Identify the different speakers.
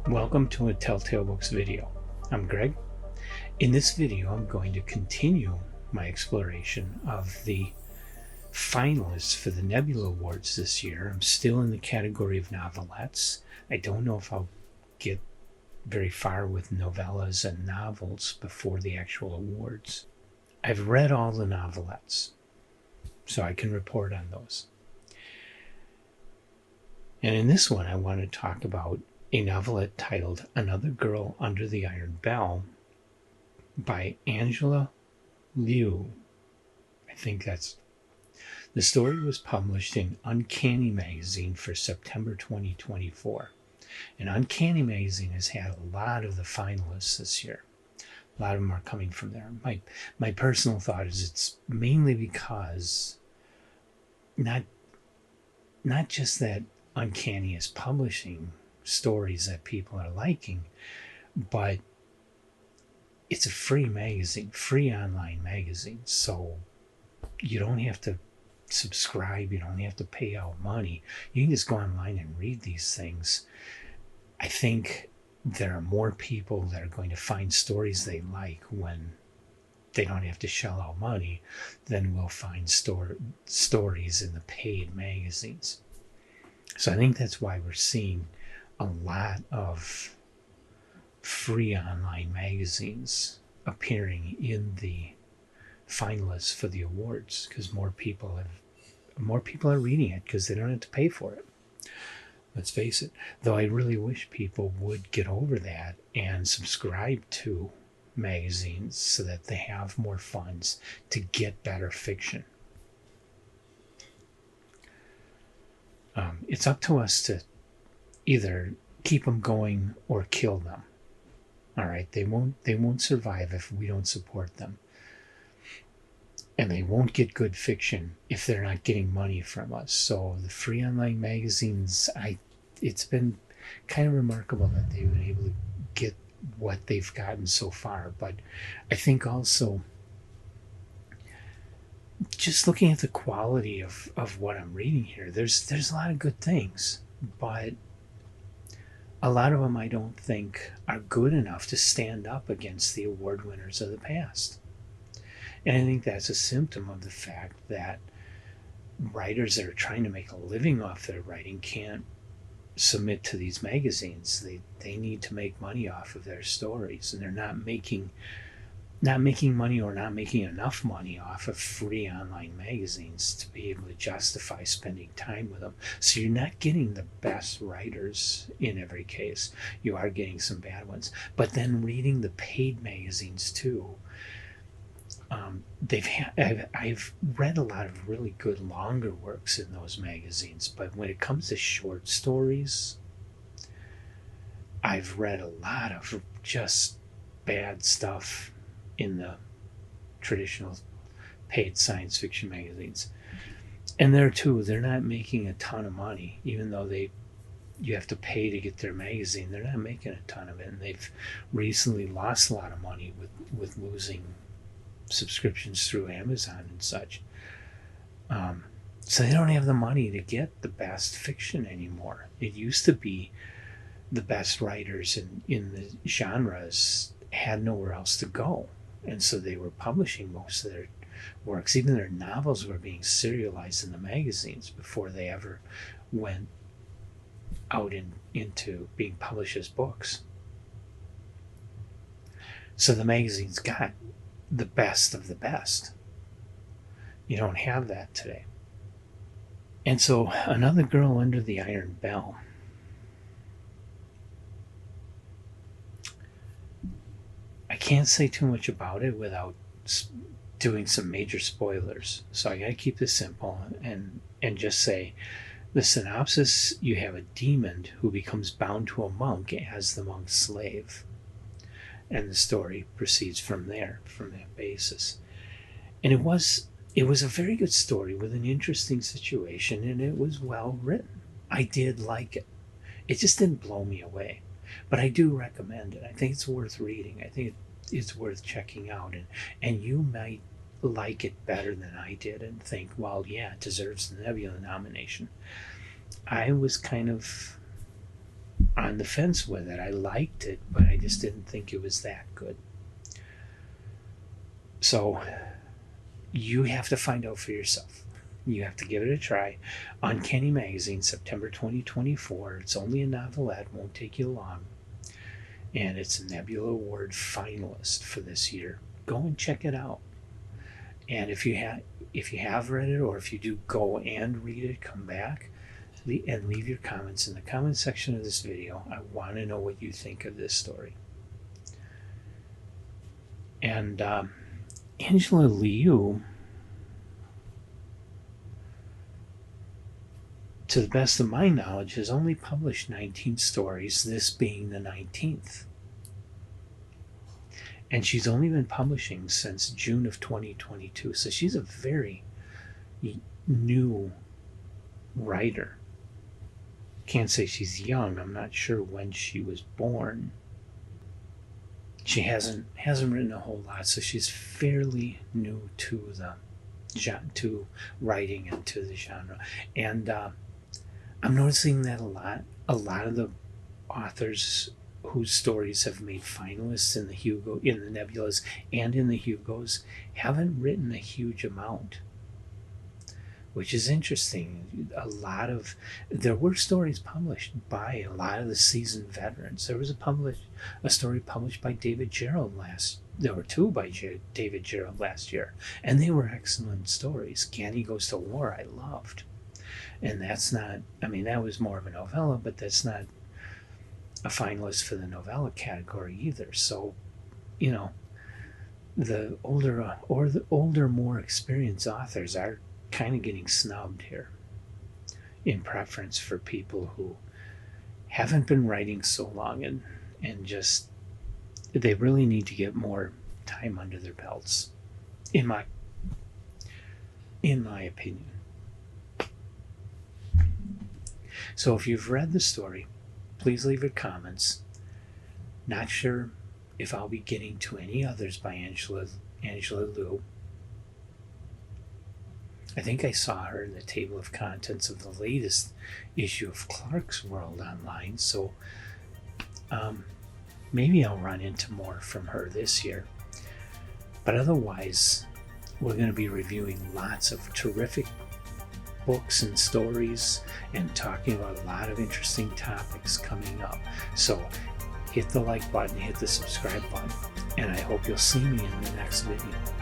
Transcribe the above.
Speaker 1: Welcome to a Telltale Books video. I'm Greg. In this video, I'm going to continue my exploration of the finalists for the Nebula Awards this year. I'm still in the category of novelettes. I don't know if I'll get very far with novellas and novels before the actual awards. I've read all the novelettes, so I can report on those. And in this one, I want to talk about a novelette titled Another Girl Under the Iron Bell by Angela Liu. I think that's... The story was published in Uncanny Magazine for September 2024. And Uncanny Magazine has had a lot of the finalists this year. A lot of them are coming from there. My personal thought is it's mainly because not just that Uncanny is publishing stories that people are liking, but it's a free magazine, free online magazine, so you don't have to subscribe, you don't have to pay out money. You can just go online and read these things. I think there are more people that are going to find stories they like when they don't have to shell out money than will find stories in the paid magazines. So I think that's why we're seeing a lot of free online magazines appearing in the finalists for the awards, because more people are reading it because they don't have to pay for it. Let's face it, though I really wish people would get over that and subscribe to magazines so that they have more funds to get better fiction. It's up to us to either keep them going or kill them. All right, they won't survive if we don't support them, and they won't get good fiction if they're not getting money from us. So the free online magazines, it's been kind of remarkable that they've been able to get what they've gotten so far. But I think also, just looking at the quality of what I'm reading here, there's a lot of good things, but a lot of them I don't think are good enough to stand up against the award winners of the past. And I think that's a symptom of the fact that writers that are trying to make a living off their writing can't submit to these magazines. They need to make money off of their stories, and they're not making money, or not making enough money off of free online magazines to be able to justify spending time with them. So you're not getting the best writers in every case. You are getting some bad ones. But then reading the paid magazines too, I've read a lot of really good longer works in those magazines, but when it comes to short stories, I've read a lot of just bad stuff in the traditional paid science fiction magazines. And there too, they're not making a ton of money, even though you have to pay to get their magazine. They're not making a ton of it, and they've recently lost a lot of money with losing subscriptions through Amazon and such. So they don't have the money to get the best fiction anymore. It used to be the best writers in the genres had nowhere else to go, and so they were publishing most of their works. Even their novels were being serialized in the magazines before they ever went out into being published as books. So the magazines got the best of the best. You don't have that today. And so Another Girl Under the Iron Bell, I can't say too much about it without doing some major spoilers. So I got to keep this simple and just say the synopsis: you have a demon who becomes bound to a monk as the monk's slave. And the story proceeds from there, from that basis. And it was a very good story with an interesting situation, and it was well written. I did like it. It just didn't blow me away. But I do recommend it. I think it's worth reading. I think it's worth checking out. And you might like it better than I did and think, well, yeah, it deserves the Nebula nomination. I was kind of on the fence with it. I liked it, but I just didn't think it was that good. So you have to find out for yourself. You have to give it a try. Uncanny Magazine, September 2024. It's only a novelette, won't take you long. And it's a Nebula Award finalist for this year. Go and check it out. And if you have read it, or if you do go and read it, come back and leave your comments in the comment section of this video. I want to know what you think of this story. And Angela Liu, to the best of my knowledge, has only published 19 stories, this being the 19th. And she's only been publishing since June of 2022. So she's a very new writer. Can't say she's young. I'm not sure when she was born. She hasn't written a whole lot, so she's fairly new to writing and to the genre. And I'm noticing that a lot. A lot of the authors whose stories have made finalists in the Nebulas and in the Hugos haven't written a huge amount, which is interesting. There were stories published by a lot of the seasoned veterans. There was a story published by David Gerald there were two by David Gerald last year, and they were excellent stories. Ganny Goes to War, I loved. And that's not, that was more of a novella, but that's not a finalist for the novella category either. So, the older, more experienced authors are kind of getting snubbed here in preference for people who haven't been writing so long and just, they really need to get more time under their belts, in my opinion. So if you've read the story, please leave your comments. Not sure if I'll be getting to any others by Angela Liu. I think I saw her in the table of contents of the latest issue of Clark's World online, so maybe I'll run into more from her this year. But otherwise, we're going to be reviewing lots of terrific books and stories and talking about a lot of interesting topics coming up. So hit the like button, hit the subscribe button, and I hope you'll see me in the next video.